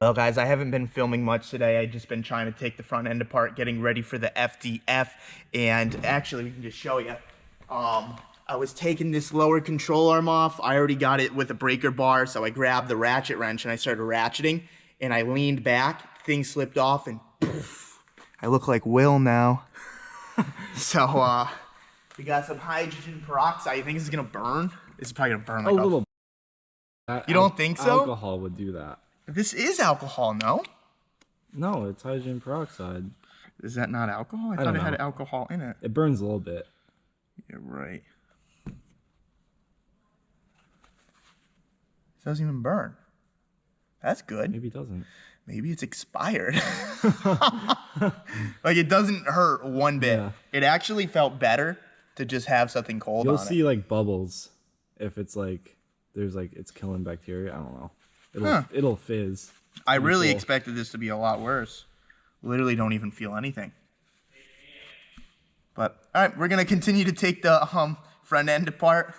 Well guys, I haven't been filming much today. I've just been trying to take the front end apart, getting ready for the FDF. And actually, we can just show you. I was taking this lower control arm off. I already got it with a breaker bar, so I grabbed the ratchet wrench and I started ratcheting. And I leaned back, thing slipped off, and poof, I look like Will now. So, we got some hydrogen peroxide. You think this is gonna burn? This is probably gonna burn like a little. You don't think so? Alcohol would do that. This is alcohol, no? No, it's hydrogen peroxide. Is that not alcohol? I thought it had alcohol in it. It burns a little bit. You're right. It doesn't even burn. That's good. Maybe it doesn't. Maybe it's expired. Like, it doesn't hurt one bit. Yeah. It actually felt better to just have something cold on it. You'll see like bubbles if it's like there's like it's killing bacteria. I don't know. It'll fizz. I really expected this to be a lot worse. Literally don't even feel anything. But all right, we're gonna continue to take the front end apart.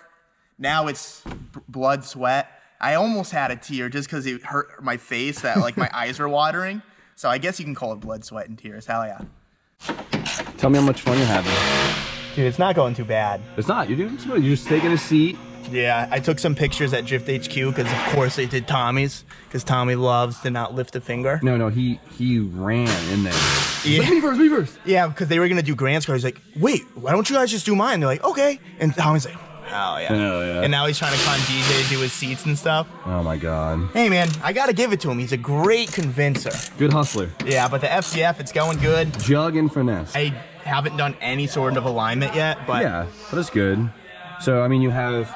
Now it's blood, sweat. I almost had a tear just because it hurt my face that like my eyes were watering. So I guess you can call it blood, sweat, and tears. Hell yeah. Tell me how much fun you're having. Dude, it's not going too bad. It's not. You're doing smooth. You're just taking a seat. Yeah, I took some pictures at Drift HQ because of course they did Tommy's because Tommy loves to not lift a finger. No, he ran in there. Yeah. Like, me first. Yeah, because they were gonna do Grant's car. He's like, wait, why don't you guys just do mine? They're like, okay. And Tommy's like, oh yeah. And now he's trying to con DJ to do his seats and stuff. Oh my god. Hey man, I gotta give it to him. He's a great convincer. Good hustler. Yeah, but the FDF, it's going good. Jug and finesse. I haven't done any sort of alignment yet, but yeah, but it's good. So I mean, you have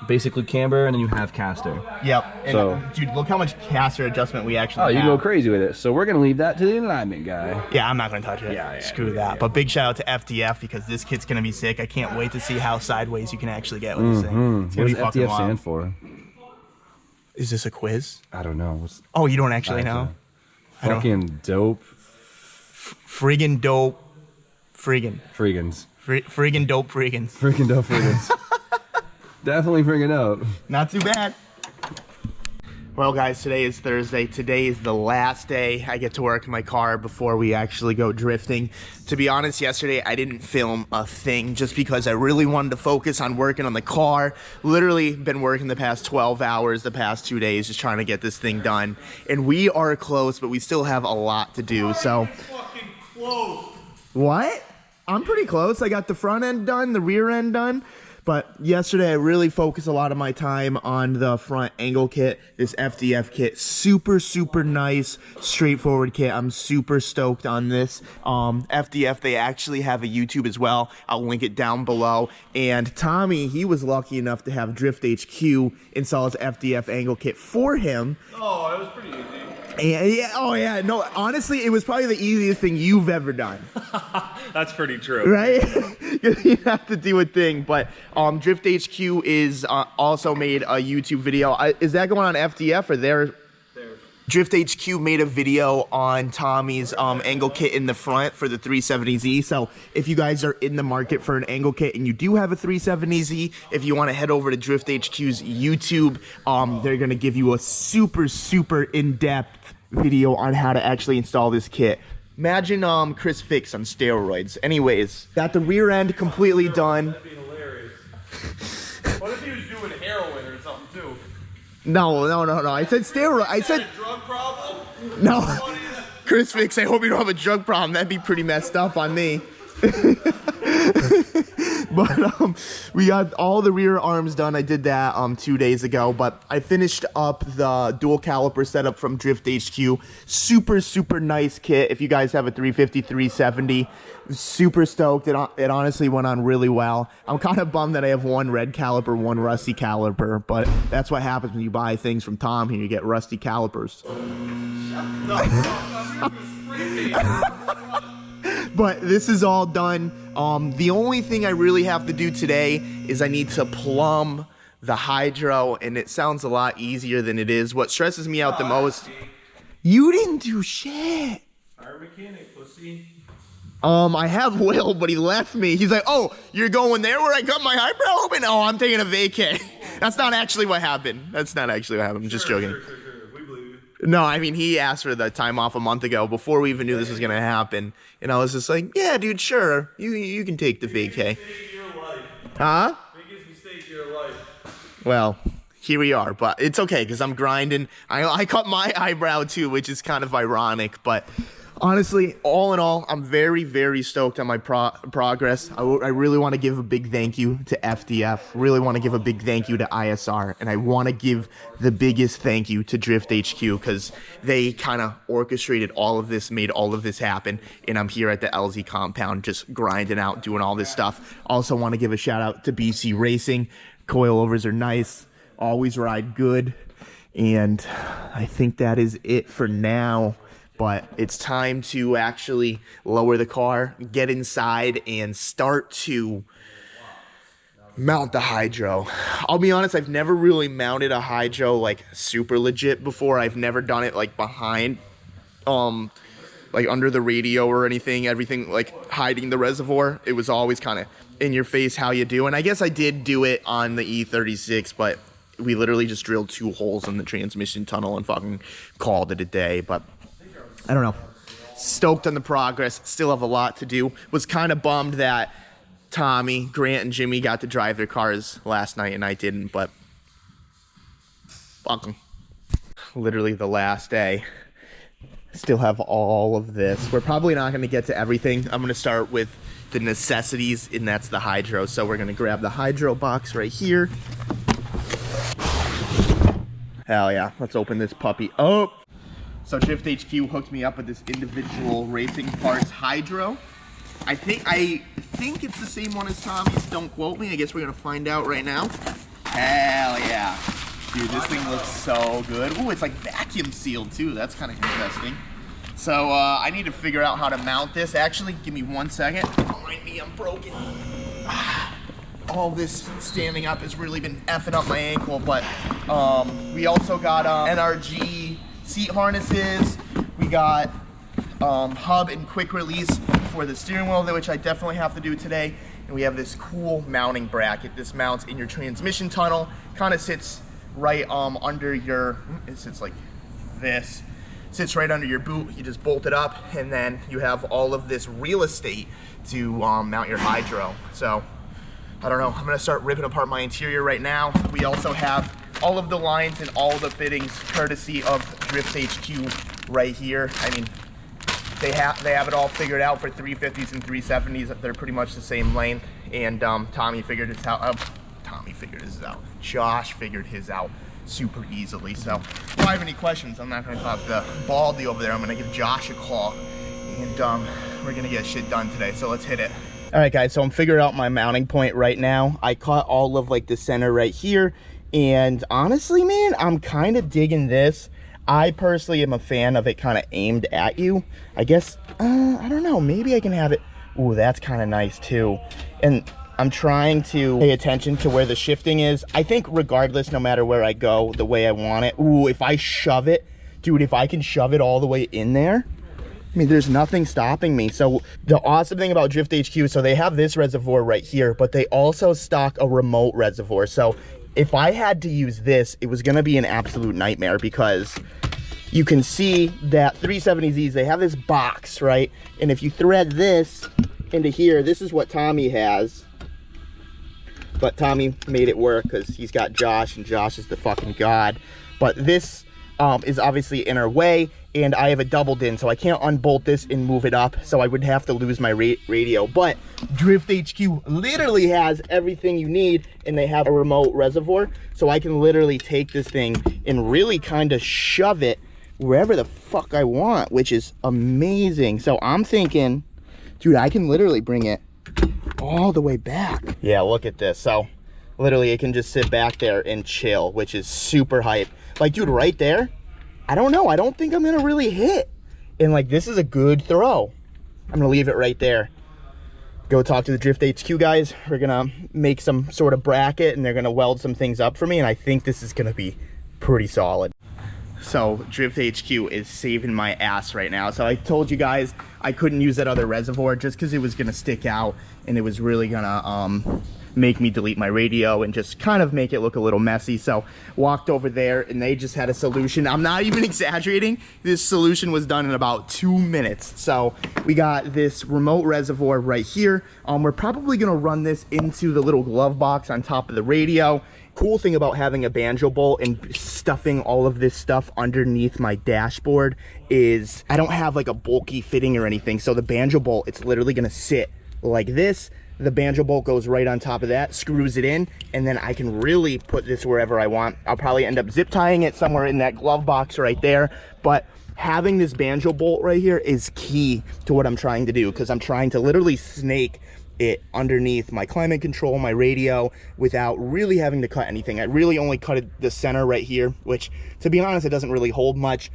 basically camber and then you have caster. Yep. And so, dude, look how much caster adjustment we actually have. You go crazy with it. So we're gonna leave that to the alignment guy. Yeah, I'm not gonna touch it. Yeah, Screw that. But big shout out to FDF because this kit's gonna be sick. I can't wait to see how sideways you can actually get with this thing. It's gonna what does FDF stand for? Is this a quiz? I don't know. Oh, you don't actually know? Fucking dope. Friggin' dope. Friggin' dope friggins. Friggin' dope friggins. Definitely friggin' dope. Not too bad. Well guys, today is Thursday. Today is the last day I get to work in my car before we actually go drifting. To be honest, yesterday I didn't film a thing just because I really wanted to focus on working on the car. Literally been working the past 12 hours the past 2 days just trying to get this thing done. And we are close, but we still have a lot to do. So fucking close. What? I'm pretty close. I got the front end done, the rear end done. But yesterday I really focused a lot of my time on the front angle kit, this FDF kit. Super, super nice, straightforward kit. I'm super stoked on this. FDF, they actually have a YouTube as well. I'll link it down below. And Tommy, he was lucky enough to have Drift HQ install his FDF angle kit for him. Oh, it was pretty easy. And yeah, oh yeah, no, honestly, it was probably the easiest thing you've ever done. That's pretty true. Right? You have to do a thing, but Drift HQ is also made a YouTube video. Is that going on FDF or there? Drift HQ made a video on Tommy's angle kit in the front for the 370Z. So if you guys are in the market for an angle kit and you do have a 370Z, if you want to head over to Drift HQ's YouTube, they're going to give you a super, super in-depth video on how to actually install this kit. Imagine Chris Fix on steroids. Anyways, got the rear end completely done. That'd be hilarious. What if he was doing heroin or something too? No. I said steroid. I said drug problem? No. Chris Fix, I hope you don't have a drug problem. That'd be pretty messed up on me. But we got all the rear arms done. I did that 2 days ago, but I finished up the dual caliper setup from Drift HQ. Super, super nice kit. If you guys have a 350, 370, super stoked. It honestly went on really well. I'm kind of bummed that I have one red caliper, one rusty caliper, but that's what happens when you buy things from Tom here. You get rusty calipers. But this is all done. The only thing I really have to do today is I need to plumb the hydro, and it sounds a lot easier than it is. What stresses me out the most... You didn't do shit. Fire mechanic, pussy. I have Will, but he left me. He's like, oh, you're going there where I cut my eyebrow open? Oh, I'm taking a vacay. That's not actually what happened. I'm just joking. Sure. We believe you. No, I mean, he asked for the time off a month ago before we even knew this was going to happen. And I was just like, yeah, dude, sure. You can take the vacay. Huh? Biggest mistake of your life. Well, here we are, but it's okay because I'm grinding. I cut my eyebrow too, which is kind of ironic, but honestly, all in all, I'm very, very stoked on my progress. I really want to give a big thank you to FDF. Really want to give a big thank you to ISR. And I want to give the biggest thank you to Drift HQ because they kind of orchestrated all of this, made all of this happen. And I'm here at the LZ compound just grinding out, doing all this stuff. Also want to give a shout out to BC Racing. Coilovers are nice. Always ride good. And I think that is it for now. But it's time to actually lower the car, get inside, and start to mount the hydro. I'll be honest, I've never really mounted a hydro like super legit before. I've never done it like behind, like under the radio or anything. Everything like hiding the reservoir. It was always kind of in your face how you do. And I guess I did do it on the E36, but we literally just drilled 2 holes in the transmission tunnel and fucking called it a day. But I don't know. Stoked on the progress. Still have a lot to do. Was kind of bummed that Tommy, Grant, and Jimmy got to drive their cars last night and I didn't, but fuck them. Literally the last day. Still have all of this. We're probably not going to get to everything. I'm going to start with the necessities, and that's the hydro. So we're going to grab the hydro box right here. Hell yeah. Let's open this puppy up. So Drift HQ hooked me up with this individual racing parts hydro. I think it's the same one as Tommy's. Don't quote me. I guess we're gonna find out right now. Hell yeah. Dude, this thing looks so good. Ooh, it's like vacuum sealed too. That's kind of interesting. So I need to figure out how to mount this. Actually, give me 1 second. Don't mind me, I'm broken. All this standing up has really been effing up my ankle, but we also got NRG seat harnesses. We got hub and quick release for the steering wheel, which I definitely have to do today. And we have this cool mounting bracket. This mounts in your transmission tunnel. Kind of sits right under your, it sits like this. Sits right under your boot. You just bolt it up, and then you have all of this real estate to mount your hydro. So I don't know, I'm gonna start ripping apart my interior right now. We also have all of the lines and all the fittings courtesy of Drift HQ right here. I mean, they have it all figured out for 350s and 370s. They're pretty much the same length. And Tommy figured this out. Josh figured his out super easily. So if I have any questions, I'm not gonna talk to Baldy over there. I'm gonna give Josh a call, and we're gonna get shit done today. So let's hit it. All right, guys, so I'm figuring out my mounting point right now. I caught all of like the center right here. And honestly, man, I'm kind of digging this. I personally am a fan of it kind of aimed at you. I guess, I don't know, maybe I can have it. Ooh, that's kind of nice too. And I'm trying to pay attention to where the shifting is. I think regardless, no matter where I go, the way I want it. Ooh, if I shove it, dude, if I can shove it all the way in there, I mean, there's nothing stopping me. So the awesome thing about Drift HQ, so they have this reservoir right here, but they also stock a remote reservoir. So if I had to use this, it was gonna be an absolute nightmare because you can see that 370Zs, they have this box, right? And if you thread this into here, this is what Tommy has. But Tommy made it work because he's got Josh, and Josh is the fucking god. But this is obviously in our way, and I have a doubled in, so I can't unbolt this and move it up, so I would have to lose my radio. But Drift HQ literally has everything you need, and they have a remote reservoir, so I can literally take this thing and really kind of shove it wherever the fuck I want, which is amazing. So I'm thinking, dude, I can literally bring it all the way back. Yeah, look at this. So literally it can just sit back there and chill, which is super hype. Like, dude, right there, I don't know, I don't think I'm gonna really hit. And like, this is a good throw. I'm gonna leave it right there. Go talk to the Drift HQ guys. We're gonna make some sort of bracket, and they're gonna weld some things up for me, and I think this is gonna be pretty solid. So Drift HQ is saving my ass right now. So I told you guys I couldn't use that other reservoir just because it was gonna stick out, and it was really gonna make me delete my radio and just kind of make it look a little messy. So walked over there and they just had a solution. I'm not even exaggerating. This solution was done in about 2 minutes. So we got this remote reservoir right here. We're probably gonna run this into the little glove box on top of the radio. Cool thing about having a banjo bolt and stuffing all of this stuff underneath my dashboard is I don't have like a bulky fitting or anything. So the banjo bolt, it's literally gonna sit like this. The banjo bolt goes right on top of that, screws it in, and then I can really put this wherever I want. I'll probably end up zip tying it somewhere in that glove box right there. But having this banjo bolt right here is key to what I'm trying to do, because I'm trying to literally snake it underneath my climate control, my radio, without really having to cut anything. I really only cut the center right here, which, to be honest, it doesn't really hold much.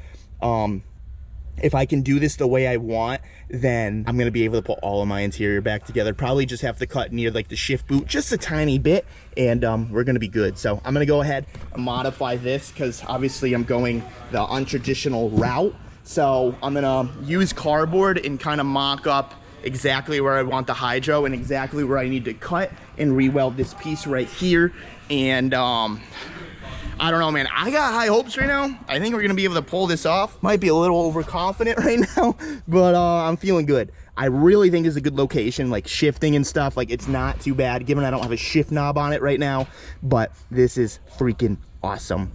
If I can do this the way I want, then I'm gonna be able to put all of my interior back together. Probably just have to cut near like the shift boot just a tiny bit, and we're gonna be good. So I'm gonna go ahead and modify this, because obviously I'm going the untraditional route. So I'm gonna use cardboard and kind of mock up exactly where I want the hydro and exactly where I need to cut and re-weld this piece right here. And I don't know, man, I got high hopes right now. I think we're gonna be able to pull this off. Might be a little overconfident right now, but I'm feeling good. I really think it's a good location, like shifting and stuff. Like, it's not too bad, given I don't have a shift knob on it right now, but this is freaking awesome.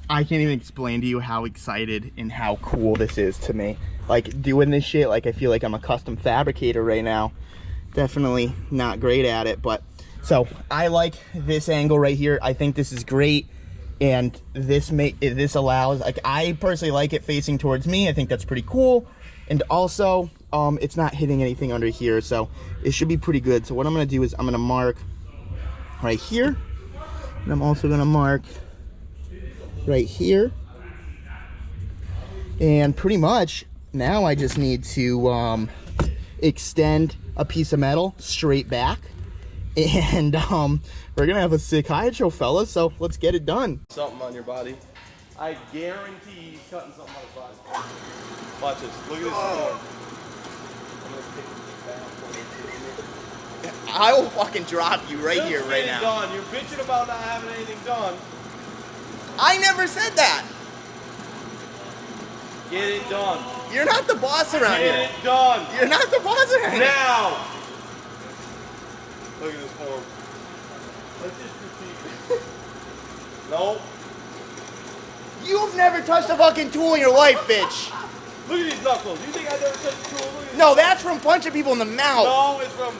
I can't even explain to you how excited and how cool this is to me. Like, doing this shit, like, I feel like I'm a custom fabricator right now. Definitely not great at it, but so I like this angle right here. I think this is great, and this allows, like, I personally like it facing towards me. I think that's pretty cool, and also it's not hitting anything under here, so it should be pretty good. So what I'm gonna do is I'm gonna mark right here, and I'm also gonna mark right here, and pretty much now I just need to extend a piece of metal straight back, and we're gonna have a sick hydro, fellas, so let's get it done. Something on your body. I guarantee he's cutting something on his body. Watch this. Look at this form. I'm gonna pick this down. I will fucking drop you right here, right now. Done. You're bitching about not having anything done. I never said that. Get it done. You're not the boss around here. Get it done. You're not the boss around here. Now. Look at this form. Let's just proceed. No. You've never touched a fucking tool in your life, bitch. Look at these knuckles. You think I never touched a tool? Look at No, that's from punching people in the mouth. No, it's from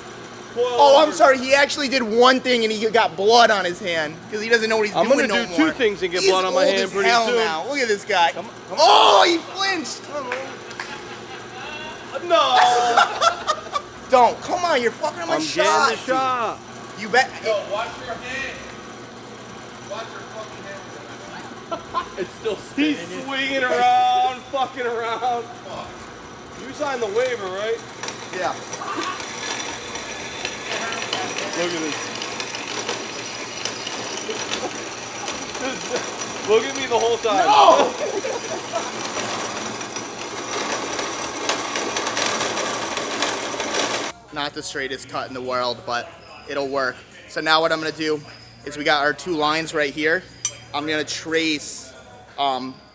Coilovers. Oh, I'm sorry. He actually did one thing and he got blood on his hand because he doesn't know what he's doing no more. I'm gonna do two things and get blood on my hand pretty soon. Now. Look at this guy. Come on. Oh, he flinched. No. Don't. Come on, you're fucking on my shot. I'm getting the shot. You bet. Yo, watch your hand. Watch your fucking hand. It's still sticking. He's swinging around, fucking around. Fuck. You signed the waiver, right? Yeah. Look at this. Look at me the whole time. No! Not the straightest cut in the world, but it'll work. So now what I'm gonna do is we got our two lines right here. I'm gonna trace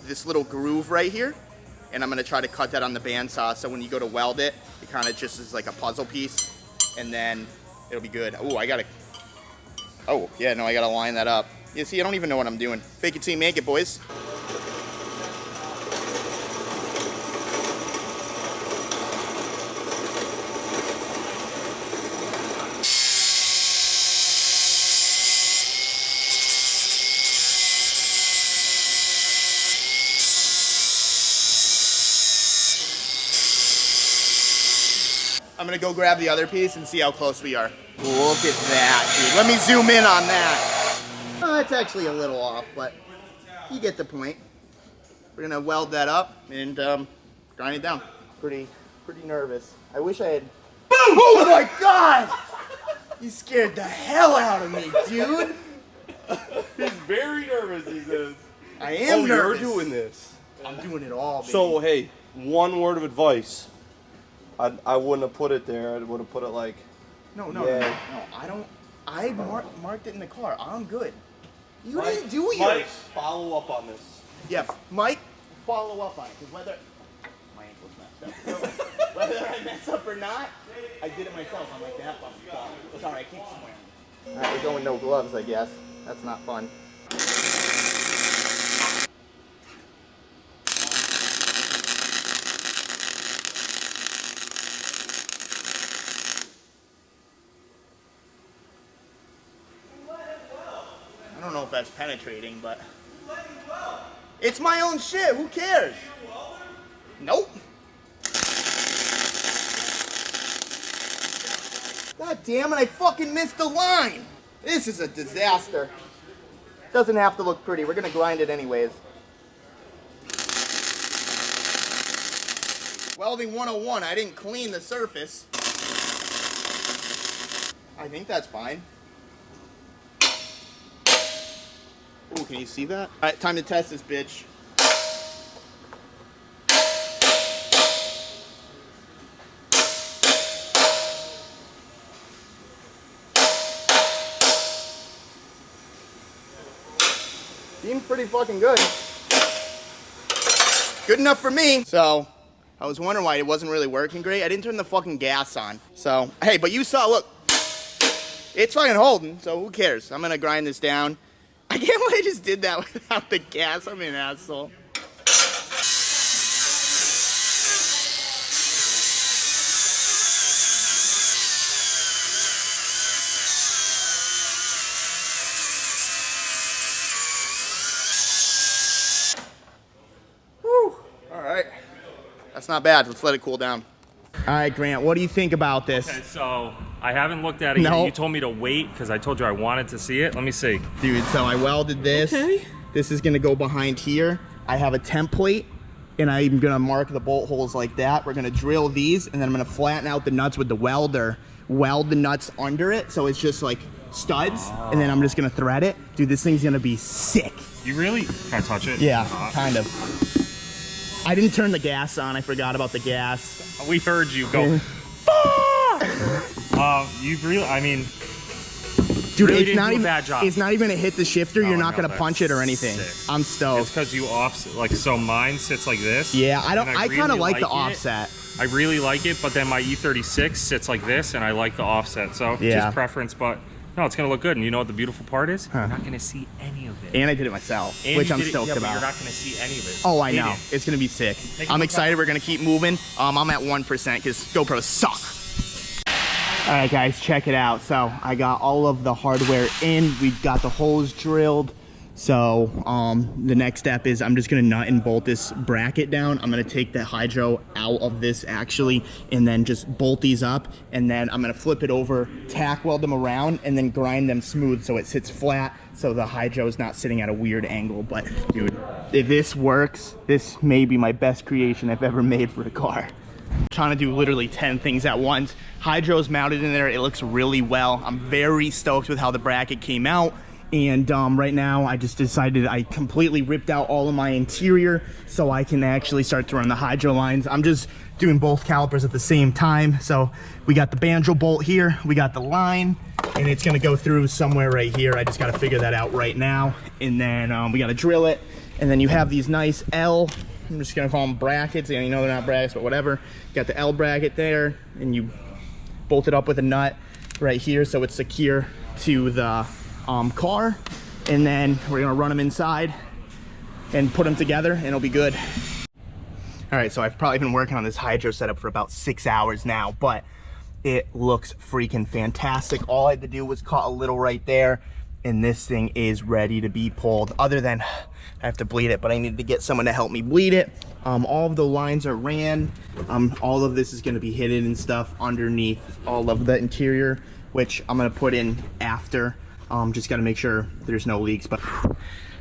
this little groove right here, and I'm gonna try to cut that on the bandsaw, so when you go to weld it, it kind of just is like a puzzle piece, and then it'll be good. Oh, I gotta line that up. You see, I don't even know what I'm doing. Fake it till you make it, boys. I'm gonna go grab the other piece and see how close we are. Look at that, dude. Let me zoom in on that. It's actually a little off, but you get the point. We're gonna weld that up and grind it down. Pretty nervous. I wish I had. Boom! Oh my God! You scared the hell out of me, dude. He's very nervous, he says. I am nervous. You're doing this. I'm doing it all, baby. So, hey, one word of advice. I wouldn't have put it there. I would have put it like... No, yeah. no. I marked it in the car. I'm good. You Mike, didn't do yours. Mike, follow up on this. Yeah, Mike, follow up on it. Because whether my ankle's messed up. So whether I mess up or not, I did it myself. I'm like that. Oh, sorry, I keep swearing. All right, we're going no gloves, I guess. That's not fun. I don't know if that's penetrating, but it's my own shit. Who cares? Nope. God damn it, I fucking missed the line. This is a disaster. Doesn't have to look pretty. We're gonna grind it anyways. Welding 101, I didn't clean the surface. I think that's fine. Ooh, can you see that? All right, time to test this bitch. Seems pretty fucking good. Good enough for me. So, I was wondering why it wasn't really working great. I didn't turn the fucking gas on. So, hey, but you saw, look. It's fucking holding, so who cares? I'm gonna grind this down. I can't believe I just did that without the gas. I'm an asshole. Whew. All right. That's not bad. Let's let it cool down. All right, Grant, what do you think about this? Okay, so I haven't looked at it yet. You told me to wait because I told you I wanted to see it. Let me see. Dude, so I welded this. Okay. This is gonna go behind here. I have a template and I'm gonna mark the bolt holes like that. We're gonna drill these and then I'm gonna flatten out the nuts with the welder, weld the nuts under it so it's just like studs, and then I'm just gonna thread it. Dude, this thing's gonna be sick. You really? Can I touch it? Yeah, kind of. I didn't turn the gas on. I forgot about the gas. We heard you go. You really, I mean, dude, really it's not even bad job. It's not even gonna hit the shifter. You're not gonna punch it or anything. Sick. I'm stoked. It's because you offset, like, so mine sits like this. Yeah, I really kind of like the offset. I really like it, but then my E36 sits like this, and I like the offset. So just preference, but no, it's gonna look good. And you know what the beautiful part is? You're not gonna see any of it. And I did it myself, which I'm stoked about. But you're not gonna see any of it. Oh, I know. It's gonna be sick. I'm excited. We're gonna keep moving. I'm at 1% because GoPros suck. All right, guys, check it out. So I got all of the hardware in. We got the holes drilled. So the next step is I'm just gonna nut and bolt this bracket down. I'm gonna take the hydro out of this actually, and then just bolt these up. And then I'm gonna flip it over, tack weld them around, and then grind them smooth so it sits flat, so the hydro is not sitting at a weird angle. But dude, if this works, this may be my best creation I've ever made for a car. I'm trying to do literally 10 things at once. Hydro's mounted in there. It looks really well. I'm very stoked with how the bracket came out. And right now I just decided I completely ripped out all of my interior so I can actually start to run the hydro lines. I'm just doing both calipers at the same time. So we got the banjo bolt here, we got the line, and it's gonna go through somewhere right here. I just gotta figure that out right now. And then we gotta drill it. And then you have these nice L, I'm just gonna call them brackets. You know they're not brackets, but whatever. You got the L bracket there, and you bolt it up with a nut right here so it's secure to the car. And then we're gonna run them inside and put them together and it'll be good. All right, so I've probably been working on this hydro setup for about 6 hours now, but it looks freaking fantastic. All I had to do was cut a little right there, and this thing is ready to be pulled. Other than I have to bleed it, but I need to get someone to help me bleed it. All of the lines are ran. All of this is gonna be hidden and stuff underneath all of the interior, which I'm gonna put in after. Just gotta make sure there's no leaks, but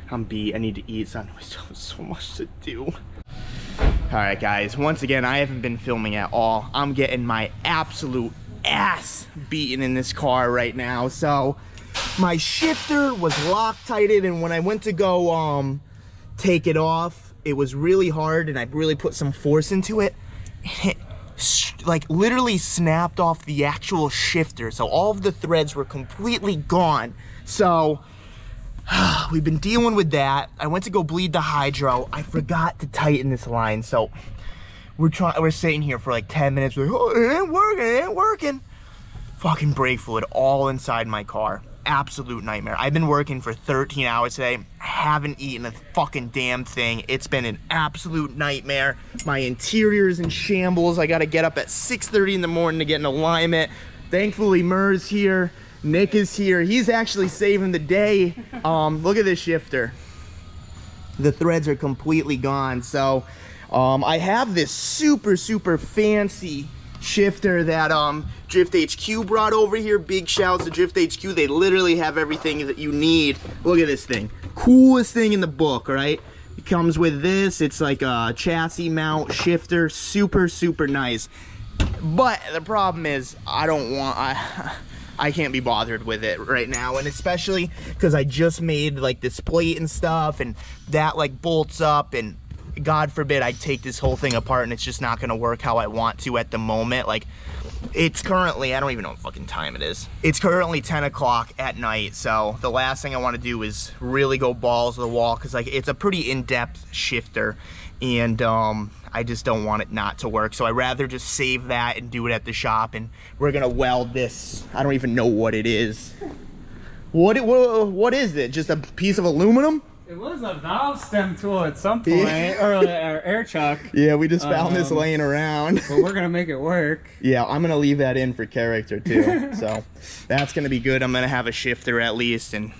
I'm beat. I need to eat, so I still have so much to do. All right, guys, once again, I haven't been filming at all. I'm getting my absolute ass beaten in this car right now. So my shifter was Loctited, and when I went to go take it off, it was really hard, and I really put some force into it, and it like literally snapped off the actual shifter. So all of the threads were completely gone. So we've been dealing with that. I went to go bleed the hydro. I forgot to tighten this line. So we're sitting here for like 10 minutes. We're like, oh, it ain't working. Fucking brake fluid all inside my car. Absolute nightmare. I've been working for 13 hours today. I haven't eaten a fucking damn thing. It's been an absolute nightmare. My interior's in shambles. I gotta get up at 6:30 in the morning to get an alignment. Thankfully, Murr's here. Nick is here. He's actually saving the day. Look at this shifter. The threads are completely gone. So I have this super fancy shifter that Drift HQ brought over here. Big shouts to Drift HQ. They literally have everything that you need. Look at this thing. Coolest thing in the book, right? It comes with this. It's like a chassis mount shifter. Super nice. But the problem is I can't be bothered with it right now, and especially because I just made like this plate and stuff, and that like bolts up, and God forbid I take this whole thing apart and it's just not gonna work how I want to at the moment. Like, it's currently, I don't even know what fucking time it is. It's currently 10 o'clock at night, so the last thing I want to do is really go balls to the wall, because like it's a pretty in-depth shifter, and I just don't want it not to work. So I'd rather just save that and do it at the shop, and we're gonna weld this. I don't even know what it is. What is it? Just a piece of aluminum? It was a valve stem tool at some point, or an air chuck. Yeah, we just found this laying around. But we're gonna make it work. Yeah, I'm gonna leave that in for character too. So that's gonna be good. I'm gonna have a shifter at least, and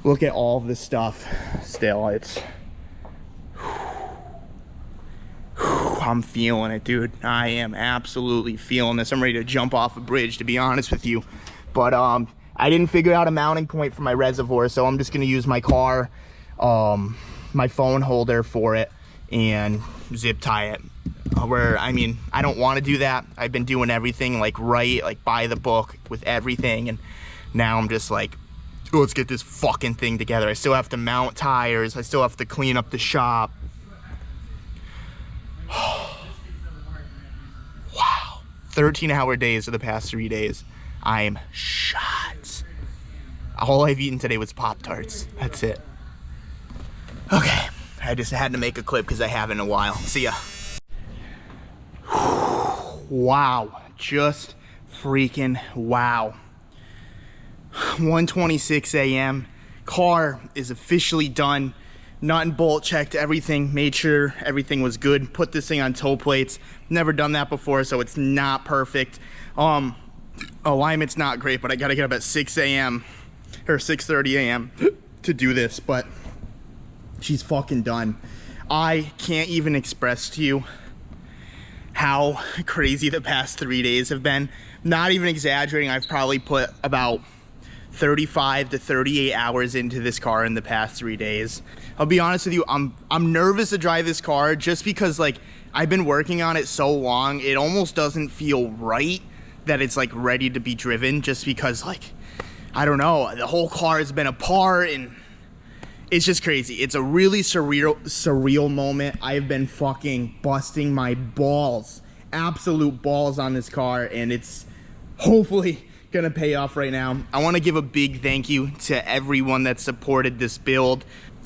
look at all of this stuff. Still, it's. I'm feeling it, dude. I am absolutely feeling this. I'm ready to jump off a bridge, to be honest with you. But I didn't figure out a mounting point for my reservoir, so I'm just gonna use my car, my phone holder for it, and zip tie it. I mean, I don't want to do that. I've been doing everything like by the book with everything, and now I'm just like, oh, let's get this fucking thing together. I still have to mount tires. I still have to clean up the shop. Wow, 13-hour days for the past 3 days. I'm shot. All I've eaten today was Pop-Tarts. That's it. Okay, I just had to make a clip because I haven't in a while. See ya. Wow, just freaking wow. 1:26 a.m. Car is officially done. Nut and bolt checked everything, made sure everything was good. Put this thing on toe plates. Never done that before, so it's not perfect. Alignment's not great, but I gotta get up at 6 a.m. or 6:30 a.m. to do this, but she's fucking done. I can't even express to you how crazy the past 3 days have been. Not even exaggerating, I've probably put about 35 to 38 hours into this car in the past 3 days. I'll be honest with you, I'm nervous to drive this car just because like I've been working on it so long, it almost doesn't feel right that it's like ready to be driven, just because like, I don't know, the whole car has been apart and it's just crazy. It's a really surreal moment. I've been fucking busting my balls, absolute balls on this car, and it's hopefully gonna pay off right now. I want to give a big thank you to everyone that supported this build.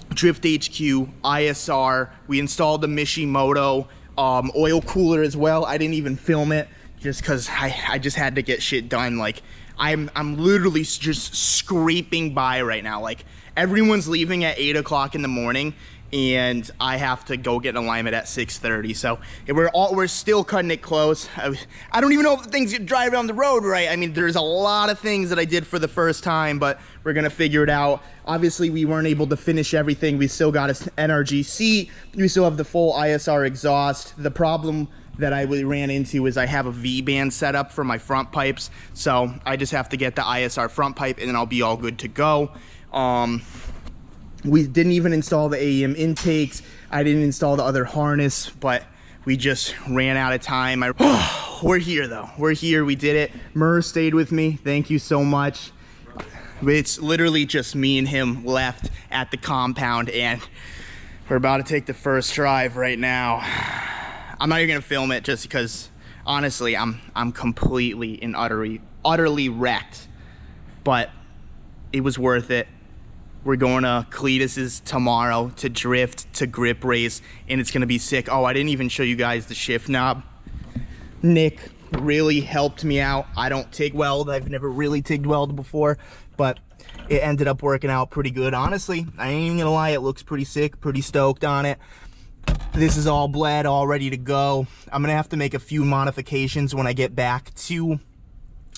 Drift HQ, ISR, we installed the Mishimoto oil cooler as well. I didn't even film it just because I just had to get shit done. Like I'm literally just scraping by right now. Like everyone's leaving at 8 o'clock in the morning, and I have to go get an alignment at 6:30. So we're still cutting it close. I don't even know if things drive around the road right. I mean, there's a lot of things that I did for the first time, but we're gonna figure it out. Obviously, we weren't able to finish everything. We still got an NRG seat. We still have the full ISR exhaust. The problem that I ran into is I have a V-band set up for my front pipes, so I just have to get the ISR front pipe, and then I'll be all good to go. We didn't even install the AEM intakes. I didn't install the other harness, but we just ran out of time. We're here though. We're here, we did it. Murr stayed with me, thank you so much. It's literally just me and him left at the compound, and we're about to take the first drive right now. I'm not even gonna film it just because honestly, I'm completely and utterly wrecked, but it was worth it. We're going to Cletus's tomorrow to drift, to grip race, and it's gonna be sick. Oh, I didn't even show you guys the shift knob. Nick really helped me out. I don't TIG weld. I've never really TIG welded before, but it ended up working out pretty good. Honestly, I ain't even gonna lie, it looks pretty sick, pretty stoked on it. This is all bled, all ready to go. I'm gonna have to make a few modifications when I get back to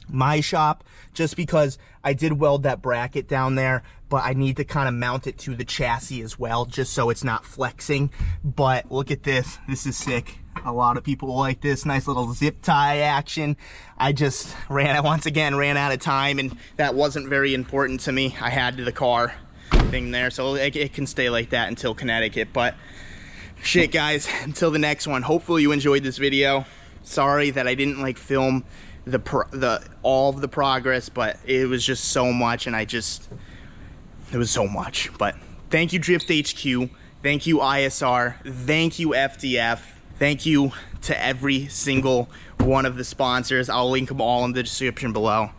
my shop, just because I did weld that bracket down there, but I need to kind of mount it to the chassis as well, just so it's not flexing. But look at this. This is sick. A lot of people like this nice little zip tie action. I just once again ran out of time, and that wasn't very important to me. I had the car thing there, so it can stay like that until Connecticut. But shit, guys, until the next one. Hopefully you enjoyed this video. Sorry that I didn't like film all of the progress, but it was just so much, and it was so much. But thank you, Drift HQ. Thank you, ISR. Thank you, FDF. Thank you to every single one of the sponsors. I'll link them all in the description below.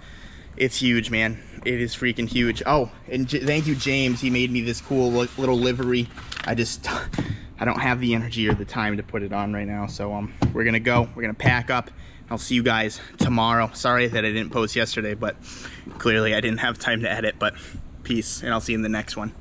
It's huge, man. It is freaking huge. Oh, and thank you, James. He made me this cool little livery. I don't have the energy or the time to put it on right now. So we're gonna go. We're gonna pack up. I'll see you guys tomorrow. Sorry that I didn't post yesterday, but clearly I didn't have time to edit. But peace, and I'll see you in the next one.